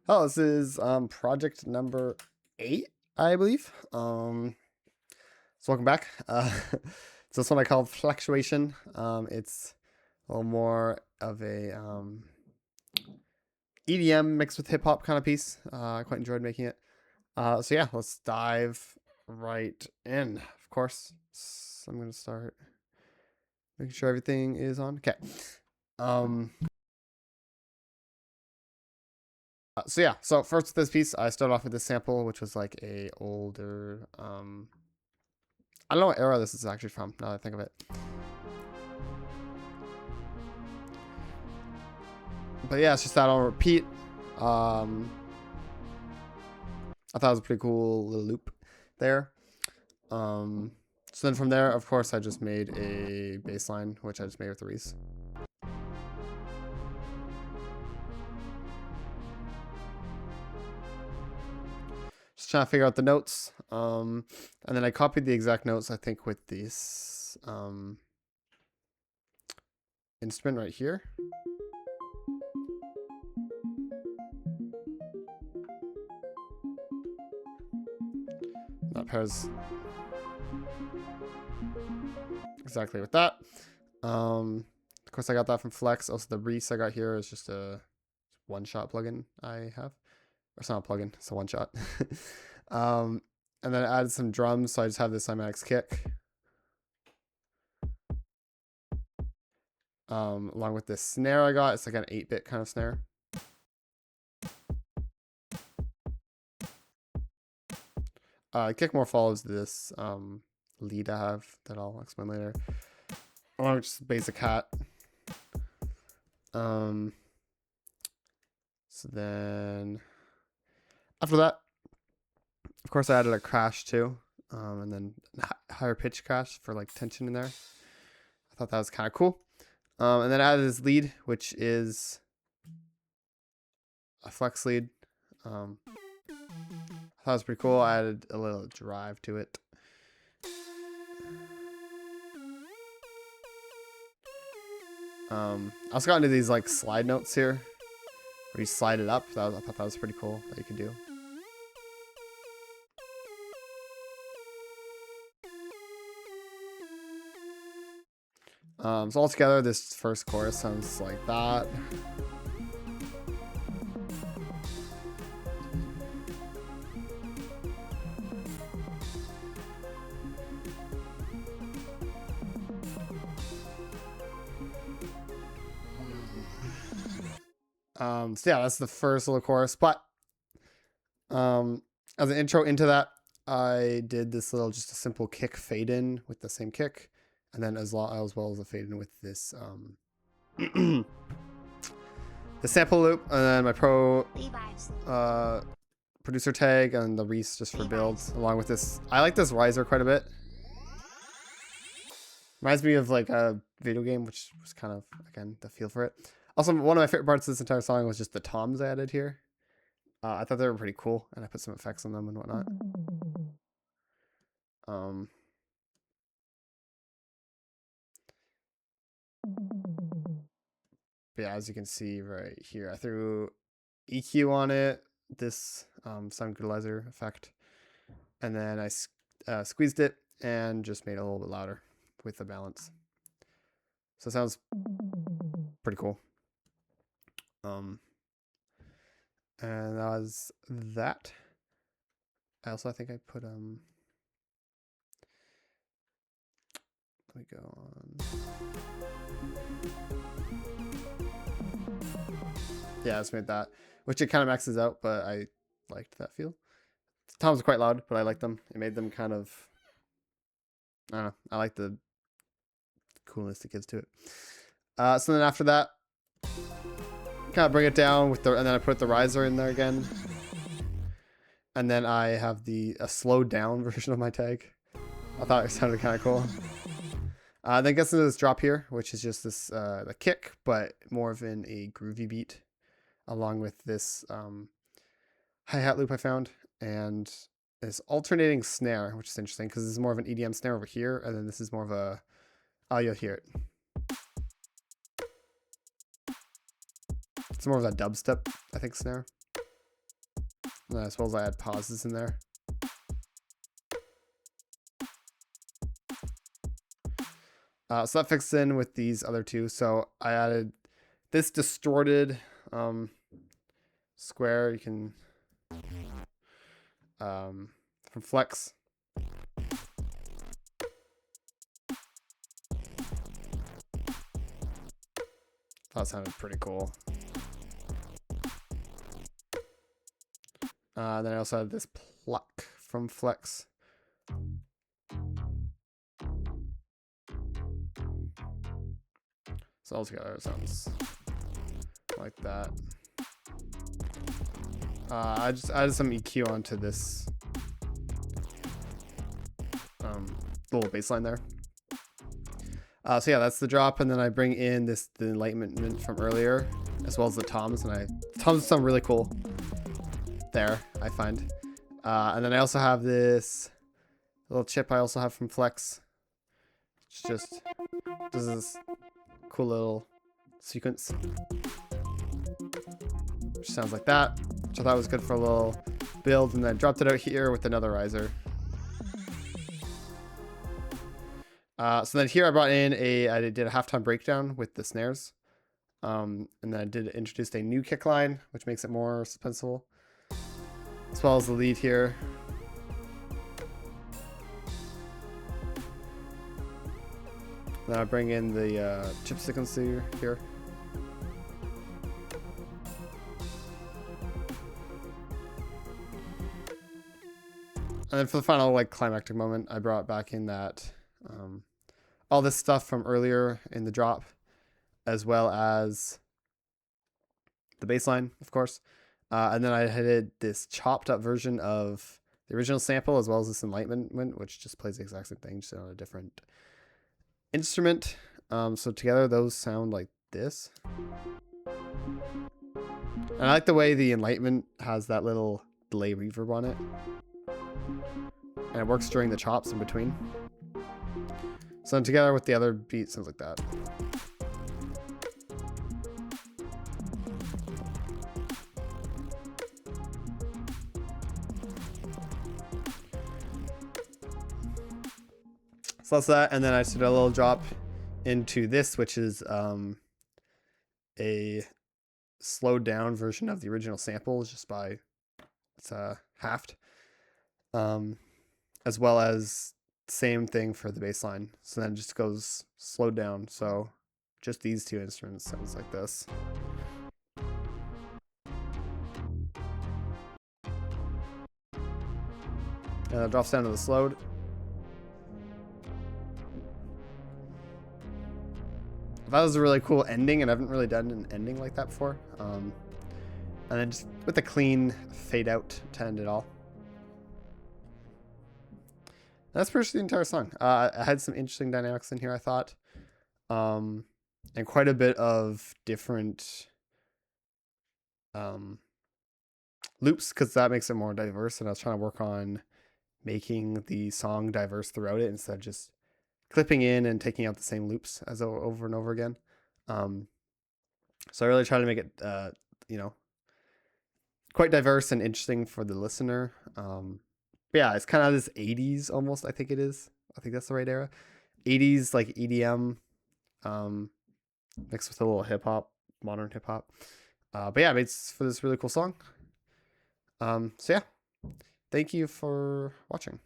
Oh, this is project number 8, I believe. So welcome back. So this one I call Fluctuation. It's a little more of a EDM mixed with hip hop kind of piece. I quite enjoyed making it. So yeah, let's dive right in. Of course, so I'm gonna start making sure everything is on. Okay. Um. So yeah, so first with this piece, I started off with this sample, which was like a older I don't know what era this is actually from, now that I think of it. But yeah, it's just that on repeat. I thought it was a pretty cool little loop there. So then from there, of course, I just made a bass line, which I just made with the Reese. Just trying to figure out the notes. And then I copied the exact notes, I think, with this instrument right here. That pairs exactly with that. Of course, I got that from Flex. Also, the Reese I got here is just a one-shot plugin I have. Or it's not a plugin, it's a one-shot. And then I added some drums, so I just have this IMAX kick. Along with this snare I got. It's like an 8-bit kind of snare. Kick more follows this lead I have that I'll explain later. Along with just basic hat. So then after that, of course, I added a crash too, and then higher pitch crash for like tension in there. I thought that was kind of cool. And then I added this lead, which is a flex lead. I thought it was pretty cool. I added a little drive to it. I also got into these like slide notes here, where you slide it up. I thought that was pretty cool that you could do. So altogether, this first chorus sounds like that. So yeah, that's the first little chorus. But as an intro into that, I did this little, just a simple kick fade in with the same kick, and then as well as a fade in with this the sample loop, and then my pro producer tag, and the Reese just for builds, along with this. I like this riser quite a bit. Reminds me of like a video game, which was kind of, again, the feel for it. Also, one of my favorite parts of this entire song was just the toms I added here. I thought they were pretty cool, and I put some effects on them and whatnot. But yeah, as you can see right here, I threw EQ on it, this sound equalizer effect, and then I squeezed it and just made it a little bit louder with the balance. So it sounds pretty cool. And that was that. I think I put let me go on. Yeah, I just made that, which it kind of maxes out, but I liked that feel. The toms are quite loud, but I like them. It made them kind of, I don't know, I like the coolness it gives to it. So then after that, kind of bring it down with the, and then I put the riser in there again. And then I have a slowed down version of my tag. I thought it sounded kind of cool. Then gets into this drop here, which is just this the kick, but more of in a groovy beat, along with this hi-hat loop I found, and this alternating snare, which is interesting because this is more of an EDM snare over here, and then this is more of a, oh, you'll hear it. It's more of that dubstep, I think, snare. And I suppose I add pauses in there. So that fits in with these other two. So I added this distorted square. You can from Flex. That sounded pretty cool. Then I also have this pluck from Flex. So altogether it sounds like that. I just added some EQ onto this little bass line there. So yeah, that's the drop, and then I bring in the enlightenment from earlier, as well as the toms, and the toms sound really cool there, I find. And then I also have this little chip I also have from Flex. It's just does this cool little sequence, which sounds like that, which I thought was good for a little build, and then I dropped it out here with another riser. So then here I brought in I did a halftime breakdown with the snares. And then I did introduce a new kick line, which makes it more suspenseful, as well as the lead here. Then I bring in the chip sequencer here. And then for the final like climactic moment, I brought back in that all this stuff from earlier in the drop, as well as the bass line, of course. And then I did this chopped up version of the original sample, as well as this enlightenment, which just plays the exact same thing, just on a different instrument. So together those sound like this. And I like the way the enlightenment has that little delay reverb on it, and it works during the chops in between. So then together with the other beat, sounds like that. So that's that, and then I just did a little drop into this, which is a slowed down version of the original sample, just by it's halved, as well as same thing for the bass line. So then it just goes slowed down. So just these two instruments sounds like this. And it drops down to the slowed. That was a really cool ending, and I haven't really done an ending like that before. And then just with a clean fade out to end it all. That's pretty much the entire song. I had some interesting dynamics in here, I thought. And quite a bit of different loops, because that makes it more diverse. And I was trying to work on making the song diverse throughout it, instead of just clipping in and taking out the same loops as over and over again. So I really try to make it, quite diverse and interesting for the listener. But yeah, it's kind of this 80s almost, I think it is. I think that's the right era. 80s, like EDM, mixed with a little hip hop, modern hip hop. But yeah, it's for this really cool song. So yeah, thank you for watching.